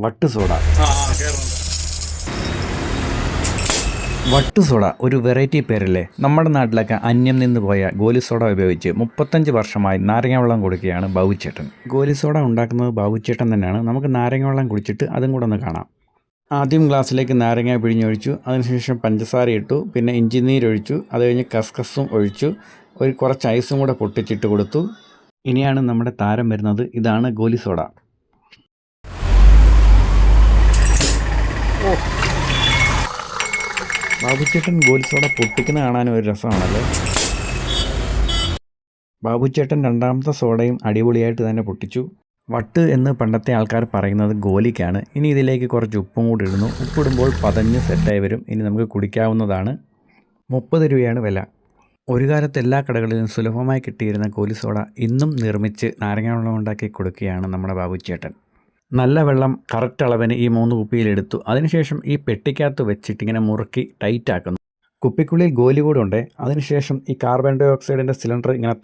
വട്ട് soda. വട്ട് soda ഒരു variety പേരല്ലേ. നമ്മുടെ നാട്ടിലൊക്കെ അന്യം നിന്ന് പോയ ഗോലി സോഡ ഉപയോഗിച്ച് 35 വർഷമായി നാരങ്ങ വെള്ളം കൊടുക്കുകയാണ് ബാബുച്ചേട്ടൻ. ഗോലി സോഡ ഉണ്ടാക്കുന്നത് ബാബുച്ചേട്ടൻ തന്നെയാണ്. നമുക്ക് നാരങ്ങ വെള്ളം കുടിച്ചിട്ട് അതും കൂടെ ഒന്ന് കാണാം. ആദ്യം ഗ്ലാസ്സിലേക്ക് നാരങ്ങ പിഴിഞ്ഞൊഴിച്ചു, അതിനുശേഷം പഞ്ചസാര ഇട്ടു, പിന്നെ ഇഞ്ചി നീരൊഴിച്ചു, അത് കഴിഞ്ഞ് കസ്കസും ഒഴിച്ചു, കുറച്ച് ഐസും കൂടെ പൊട്ടിച്ചിട്ട് കൊടുത്തു. ഇനിയാണ് നമ്മുടെ താരം വരുന്നത്. ഇതാണ് ഗോലി സോഡ. ബാബുച്ചേട്ടൻ ഗോലി സോഡ പൊട്ടിക്കുന്ന കാണാനും ഒരു രസമാണല്ലോ. ബാബുച്ചേട്ടൻ രണ്ടാമത്തെ സോഡയും അടിപൊളിയായിട്ട് തന്നെ പൊട്ടിച്ചു. വട്ട് എന്ന് പണ്ടത്തെ ആൾക്കാർ പറയുന്നത് ഗോലിക്കാണ്. ഇനി ഇതിലേക്ക് കുറച്ച് ഉപ്പും കൂടി ഇടുന്നു. ഉപ്പിടുമ്പോൾ പതഞ്ഞ് സെറ്റായി വരും. ഇനി നമുക്ക് കുടിക്കാവുന്നതാണ്. 30 രൂപയാണ് വില. ഒരു കാലത്ത് എല്ലാ കടകളിലും സുലഭമായി കിട്ടിയിരുന്ന ഗോലി സോഡ ഇന്നും നിർമ്മിച്ച് നാരങ്ങ വെള്ളം ഉണ്ടാക്കി കൊടുക്കുകയാണ് നമ്മുടെ ബാബുച്ചേട്ടൻ. നല്ല വെള്ളം കറക്റ്റ് അളവിന് ഈ 3 കുപ്പിയിലെടുത്തു. അതിനുശേഷം ഈ പെട്ടിക്കകത്ത് വെച്ചിട്ട് ഇങ്ങനെ മുറുക്കി ടൈറ്റാക്കുന്നു. കുപ്പിക്കുള്ളിൽ ഗോലി കൂടെ ഉണ്ട്. അതിനുശേഷം ഈ കാർബൺ ഡൈ ഓക്സൈഡിൻ്റെ സിലിണ്ടർ ഇങ്ങനെ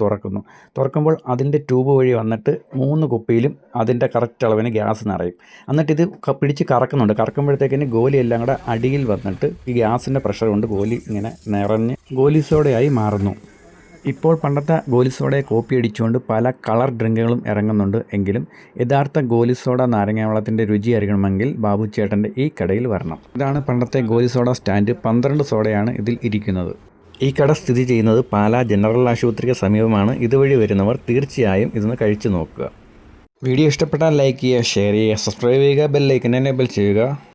തുറക്കുമ്പോൾ അതിൻ്റെ ട്യൂബ് വഴി വന്നിട്ട് 3 കുപ്പിയിലും അതിൻ്റെ കറക്റ്റ് അളവിന് ഗ്യാസ് നിറയും. എന്നിട്ട് ഇത് പിടിച്ച് കറക്കുന്നുണ്ട്. കറക്കുമ്പോഴത്തേക്കിന് ഗോലി എല്ലാം കൂടെ അടിയിൽ വന്നിട്ട് ഈ ഗ്യാസിൻ്റെ പ്രഷർ കൊണ്ട് ഗോലി ഇങ്ങനെ നിറഞ്ഞ് ഗോലി സോഡയായി മാറുന്നു. ഇപ്പോൾ പണ്ടത്തെ ഗോലി സോഡയെ കോപ്പി അടിച്ചുകൊണ്ട് പല കളർ ഡ്രിങ്കുകളും ഇറങ്ങുന്നുണ്ട്. എങ്കിലും യഥാർത്ഥ ഗോലി സോഡ നാരങ്ങ വെള്ളത്തിൻ്റെ രുചി അറിയണമെങ്കിൽ ബാബുച്ചേട്ടൻ്റെ ഈ കടയിൽ വരണം. ഇതാണ് പണ്ടത്തെ ഗോലി സോഡ സ്റ്റാൻഡ്. 12 സോഡയാണ് ഇതിൽ ഇരിക്കുന്നത്. ഈ കട സ്ഥിതി ചെയ്യുന്നത് പാലാ ജനറൽ ആശുപത്രിക്ക് സമീപമാണ്. ഇതുവഴി വരുന്നവർ തീർച്ചയായും ഇതൊന്ന് കഴിച്ചു നോക്കുക. വീഡിയോ ഇഷ്ടപ്പെട്ടാൽ ലൈക്ക് ചെയ്യുക, ഷെയർ ചെയ്യുക, സബ്സ്ക്രൈബ് ചെയ്യുക, ബെല്ലൈക്കൻ എനേബിൾ ചെയ്യുക.